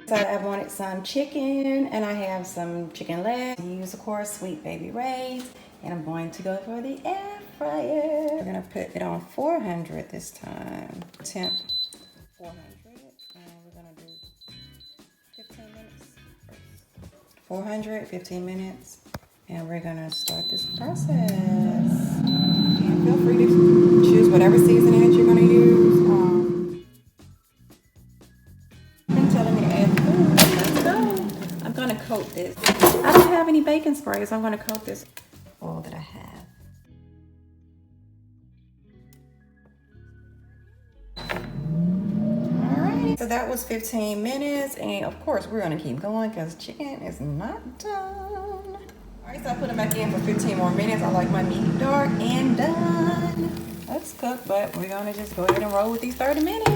So I wanted some chicken, and I have some chicken legs. I use, of course, Sweet Baby Ray's, and I'm going to go for the air fryer. We're gonna put it on 400 this time. Temp 400, and we're gonna do 15 minutes first. 400, 15 minutes, and we're gonna start this process. And feel free to choose whatever seasoning that you're gonna use. Been telling me to add food. Let's go. I'm gonna coat this. I don't have any baking spray, so I'm gonna coat this oil that I have. Alright, so that was 15 minutes, and of course we're gonna keep going because chicken is not done. Alright, so I put them back in for 15 more minutes. I like my meat dark and done. Let's cook, but we're gonna just go ahead and roll with these 30 minutes.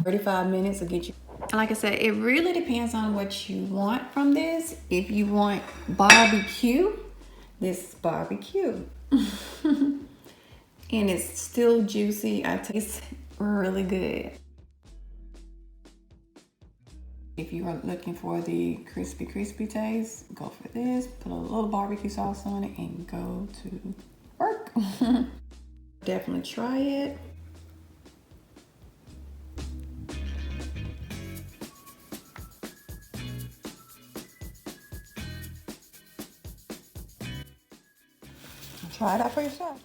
35 minutes will get you. Like I said, it really depends on what you want from this. If you want barbecue, this is barbecue. And it's still juicy. I taste really good. If you are looking for the crispy taste, go for this. Put a little barbecue sauce on it and go to work. Definitely try it. Try it out for yourself.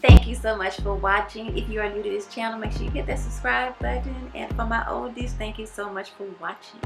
Thank you so much for watching. If you are new to this channel, make sure you hit that subscribe button. And for my oldies, thank you so much for watching.